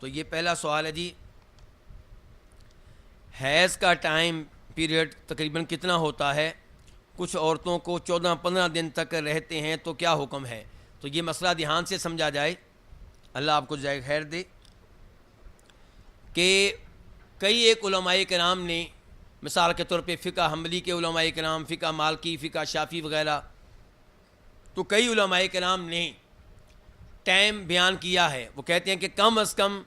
تو یہ پہلا سوال ہے جی، حیض کا ٹائم پیریڈ تقریباً کتنا ہوتا ہے؟ کچھ عورتوں کو 14-15 دن تک رہتے ہیں تو کیا حکم ہے؟ تو یہ مسئلہ دھیان سے سمجھا جائے، اللہ آپ کو جزائے خیر دے، کہ کئی ایک علماء کرام نے، مثال کے طور پہ فقہ حنبلی کے علماء کرام، فقہ مالکی، فقہ شافعی وغیرہ، تو کئی علماء کرام نے ٹائم بیان کیا ہے۔ وہ کہتے ہیں کہ کم از کم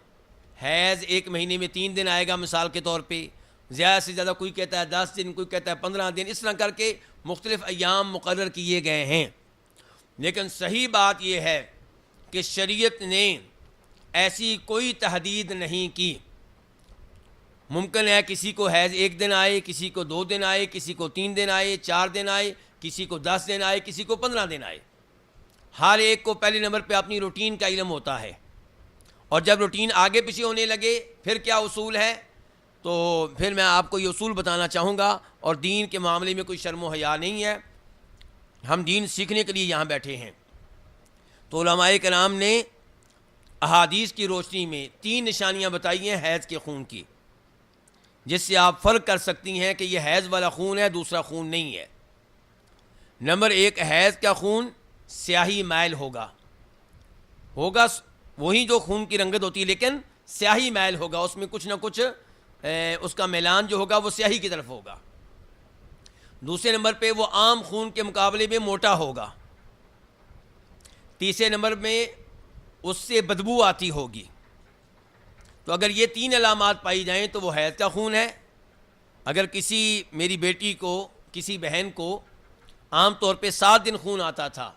حیض 1 مہینے میں 3 دن آئے گا مثال کے طور پہ، زیادہ سے زیادہ کوئی کہتا ہے 10 دن، کوئی کہتا ہے 15 دن، اس طرح کر کے مختلف ایام مقرر کیے گئے ہیں۔ لیکن صحیح بات یہ ہے کہ شریعت نے ایسی کوئی تحدید نہیں کی۔ ممکن ہے کسی کو حیض 1 دن آئے، کسی کو 2 دن آئے، کسی کو 3 دن آئے، 4 دن آئے، کسی کو 10 دن آئے، کسی کو 15 دن آئے۔ ہر ایک کو پہلے نمبر پہ اپنی روٹین کا علم ہوتا ہے، اور جب روٹین آگے پیچھے ہونے لگے پھر کیا اصول ہے، تو پھر میں آپ کو یہ اصول بتانا چاہوں گا۔ اور دین کے معاملے میں کوئی شرم و حیا نہیں ہے، ہم دین سیکھنے کے لیے یہاں بیٹھے ہیں۔ تو علماء کرام نے احادیث کی روشنی میں 3 نشانیاں بتائی ہیں حیض کے خون کی، جس سے آپ فرق کر سکتی ہیں کہ یہ حیض والا خون ہے، دوسرا خون نہیں ہے۔ نمبر 1، حیض کا خون سیاہی مائل ہوگا وہی جو خون کی رنگت ہوتی ہے، لیکن سیاہی مائل ہوگا، اس میں کچھ نہ کچھ اس کا میلان جو ہوگا وہ سیاہی کی طرف ہوگا۔ دوسرے نمبر پہ وہ عام خون کے مقابلے میں موٹا ہوگا۔ تیسرے نمبر میں اس سے بدبو آتی ہوگی۔ تو اگر یہ 3 علامات پائی جائیں تو وہ حیض کا خون ہے۔ اگر کسی میری بیٹی کو، کسی بہن کو عام طور پہ 7 دن خون آتا تھا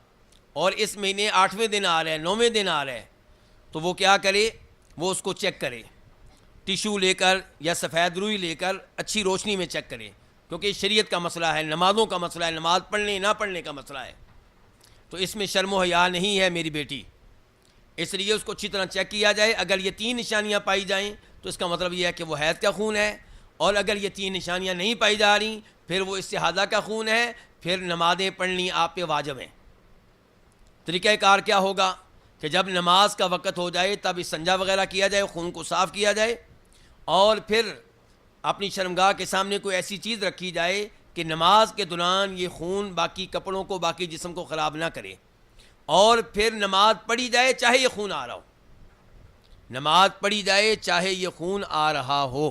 اور اس مہینے 8ویں دن آ رہا ہے، 9ویں دن آ رہا ہے، تو وہ کیا کرے، وہ اس کو چیک کرے، ٹیشو لے کر یا سفید روئی لے کر اچھی روشنی میں چیک کرے، کیونکہ شریعت کا مسئلہ ہے، نمازوں کا مسئلہ ہے، نماز پڑھنے نہ پڑھنے کا مسئلہ ہے، تو اس میں شرم و حیا نہیں ہے میری بیٹی، اس لیے اس کو اچھی طرح چیک کیا جائے۔ اگر یہ 3 نشانیاں پائی جائیں تو اس کا مطلب یہ ہے کہ وہ حیض کا خون ہے، اور اگر یہ 3 نشانیاں نہیں پائی جا رہی پھر وہ استحاضہ کا خون ہے، پھر نمازیں پڑھنی آپ پہ واجب ہیں۔ طریقہ کار کیا ہوگا کہ جب نماز کا وقت ہو جائے تب استنجا وغیرہ کیا جائے، خون کو صاف کیا جائے، اور پھر اپنی شرمگاہ کے سامنے کوئی ایسی چیز رکھی جائے کہ نماز کے دوران یہ خون باقی کپڑوں کو، باقی جسم کو خراب نہ کرے، اور پھر نماز پڑھی جائے چاہے یہ خون آ رہا ہو، نماز پڑھی جائے چاہے یہ خون آ رہا ہو۔